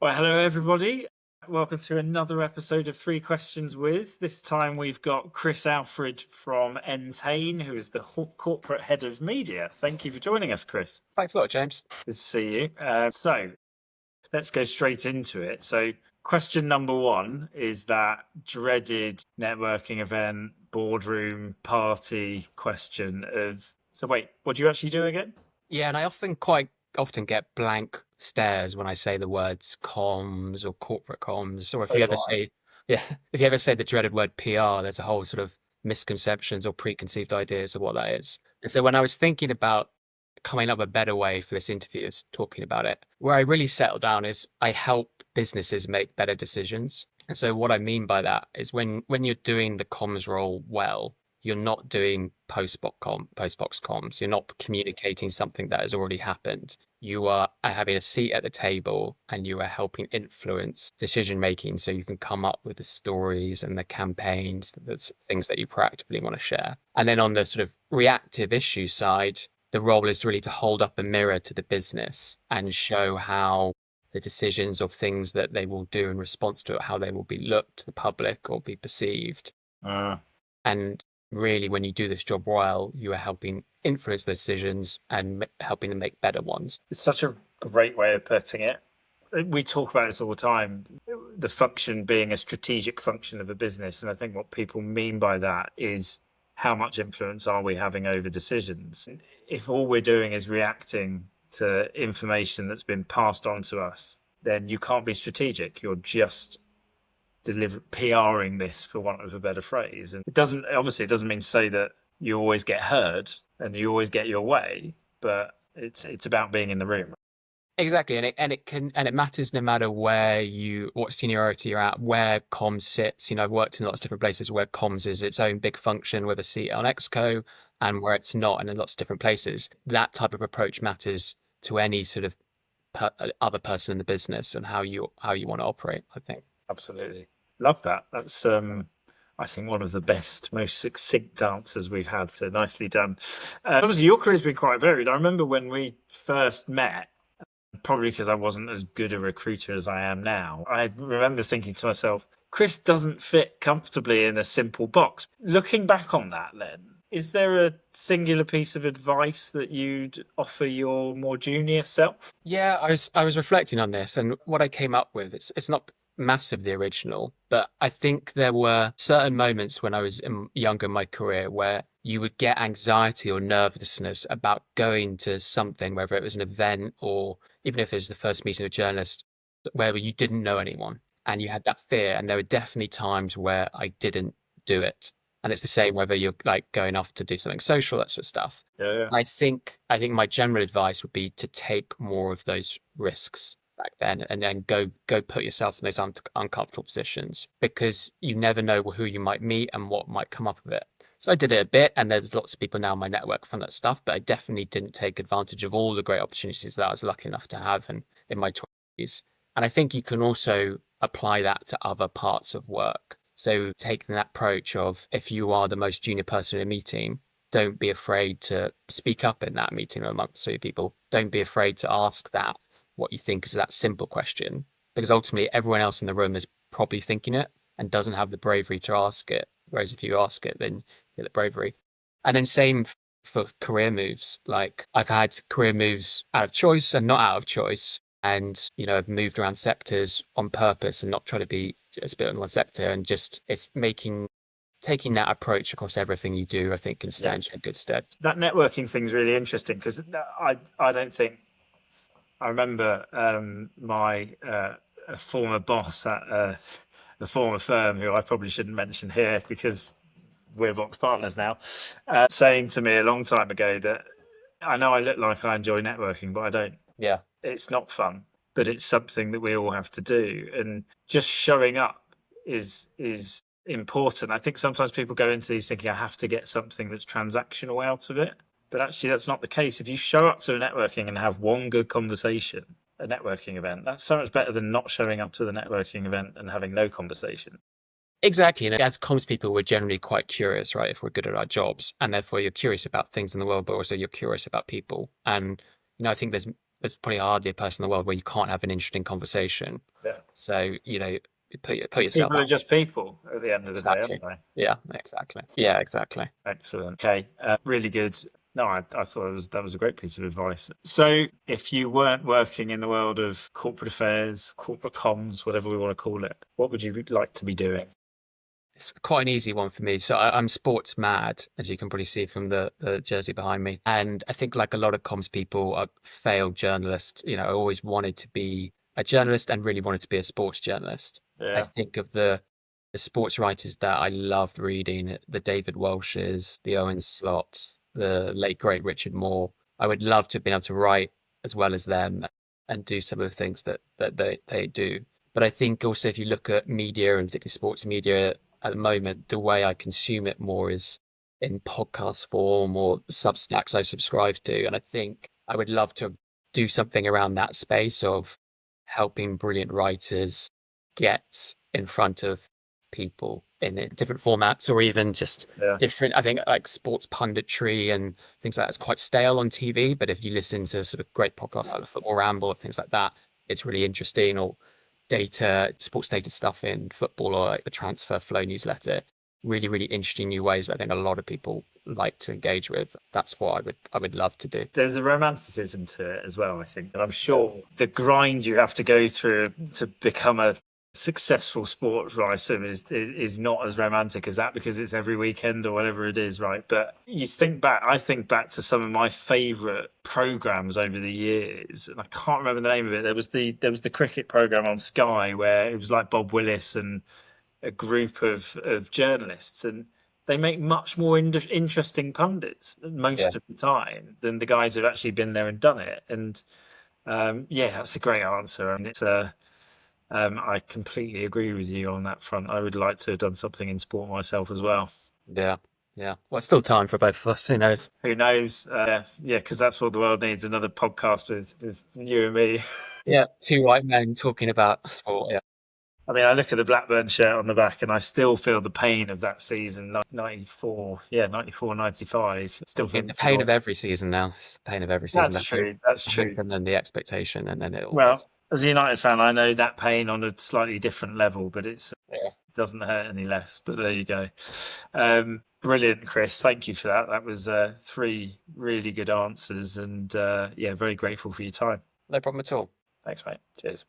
Well, hello everybody. Welcome to another episode of Three Questions With. This time we've got Chris Alfred from Entain, who is the corporate head of media. Thank you for joining us, Chris. Thanks a lot, James. Good to see you. So let's go straight into it. So question number one is that dreaded networking event, boardroom party question of, so wait, what do you actually do again? Yeah, and I quite often get blank stares when I say the words comms or corporate comms, or if Oh, you ever right. say, yeah, if you ever say the dreaded word PR, there's a whole sort of misconceptions or preconceived ideas of what that is. And so when I was thinking about coming up with a better way for this interview, is talking about it, where I really settled down is I help businesses make better decisions. And so what I mean by that is when you're doing the comms role well, you're not doing post box comms. You're not communicating something that has already happened. You are having a seat at the table and you are helping influence decision making so you can come up with the stories and the campaigns, the things that you proactively want to share. And then on the sort of reactive issue side, the role is really to hold up a mirror to the business and show how the decisions or things that they will do in response to it, how they will be looked to the public or be perceived. Uh, And really, when you do this job well, you are helping influence those decisions and helping them make better ones. it's such a great way of putting it. We talk about this all the time, the function being a strategic function of a business. And I think what people mean by that is how much influence are we having over decisions? If all we're doing is reacting to information that's been passed on to us, then you can't be strategic. You're just PRing this, for want of a better phrase. And it doesn't mean to say that you always get heard and you always get your way, but it's about being in the room. Exactly, and it matters no matter what seniority you're at, where comms sits. I've worked in lots of different places where comms is its own big function with a seat on Exco, and where it's not, and in lots of different places. That type of approach matters to any sort of other person in the business and how you want to operate, I think. Absolutely. Love that. That's I think one of the best, most succinct answers we've had. So nicely done. Obviously, your career's been quite varied. I remember when we first met, probably because I wasn't as good a recruiter as I am now, I remember thinking to myself, Chris doesn't fit comfortably in a simple box. Looking back on that, then, is there a singular piece of advice that you'd offer your more junior self? Yeah, I was reflecting on this, and what I came up with, it's not massively original, but I think there were certain moments when I was younger in my career where you would get anxiety or nervousness about going to something, whether it was an event or even if it was the first meeting with a journalist, where you didn't know anyone and you had that fear. And there were definitely times where I didn't do it. And it's the same whether you're like going off to do something social, that sort of stuff. Yeah. I think my general advice would be to take more of those risks back then and then go put yourself in those uncomfortable positions because you never know who you might meet and what might come up of it. So I did it a bit, and there's lots of people now in my network from that stuff, but I definitely didn't take advantage of all the great opportunities that I was lucky enough to have in my 20s. And I think you can also apply that to other parts of work. So taking that approach of if you are the most junior person in a meeting, don't be afraid to speak up in that meeting amongst three people. Don't be afraid to ask that what you think is that simple question, because ultimately everyone else in the room is probably thinking it and doesn't have the bravery to ask it. Whereas if you ask it, then you get the bravery. And then same for career moves. Like I've had career moves out of choice and not out of choice. And, I've moved around sectors on purpose and not trying to be just a bit in one sector and just taking that approach across everything you do, I think can stand you in good stead. That networking thing's really interesting because I don't think I remember my a former boss at the former firm, who I probably shouldn't mention here because we're Vox partners now, saying to me a long time ago that I know I look like I enjoy networking, but I don't. Yeah. It's not fun, but it's something that we all have to do, and just showing up is important. I think sometimes people go into these thinking I have to get something that's transactional out of it, but actually that's not the case. If you show up to a networking and have one good conversation, a networking event, that's so much better than not showing up to the networking event and having no conversation. Exactly. And as comms people, we're generally quite curious, right? If we're good at our jobs, and therefore you're curious about things in the world, but also you're curious about people. And, I think there's there's probably hardly a person in the world where you can't have an interesting conversation. Yeah. So, you put yourself People are out. just people at the end of the day, Exactly. aren't they? Yeah, exactly. Yeah, exactly. Excellent. Okay. Really good. No, I thought that was a great piece of advice. So, if you weren't working in the world of corporate affairs, corporate comms, whatever we want to call it, what would you like to be doing? It's quite an easy one for me. So I'm sports mad, as you can probably see from the jersey behind me. And I think like a lot of comms people, are failed journalists. I always wanted to be a journalist and really wanted to be a sports journalist. I Yeah. think of the sports writers that I loved reading, the David Welsh's, the Owen Slotts, the late great Richard Moore. I would love to have been able to write as well as them and do some of the things that they do. But I think also if you look at media and particularly sports media at the moment, the way I consume it more is in podcast form or Substacks I subscribe to. And I think I would love to do something around that space of helping brilliant writers get in front of people in different formats or even just Yeah. different. I think like sports punditry and things like that is quite stale on TV. But if you listen to sort of great podcasts like the Football Ramble or things like that, it's really interesting. Or sports data stuff in football or like the Transfer Flow newsletter. Really, really interesting new ways that I think a lot of people like to engage with. That's what I would love to do. There's a romanticism to it as well, I think. And I'm sure the grind you have to go through to become a successful sports writer is not as romantic as that because it's every weekend or whatever it is, right? But I think back to some of my favorite programs over the years, and I can't remember the name of it. There was the cricket program on Sky where it was like Bob Willis and a group of journalists, and they make much more interesting pundits Yeah. most of the time than the guys who've actually been there and done it. And yeah, that's a great answer, and I completely agree with you on that front. I would like to have done something in sport myself as well. Yeah. Yeah. Well, still time for both of us. Who knows? Who knows? Yeah, because that's what the world needs, another podcast with you and me. Yeah. Two white men talking about sport. Yeah. I mean, I look at the Blackburn shirt on the back and I still feel the pain of that season, 94, yeah, 94, 95. Still In think the it's pain of wrong. every season now. It's the pain of every season. That's true. That's The hope true. and then the expectation, and then it all goes. Well, as a United fan, I know that pain on a slightly different level, but it Yeah. doesn't hurt any less. But there you go. Brilliant, Chris. Thank you for that. That was three really good answers, and yeah, very grateful for your time. No problem at all. Thanks, mate. Cheers.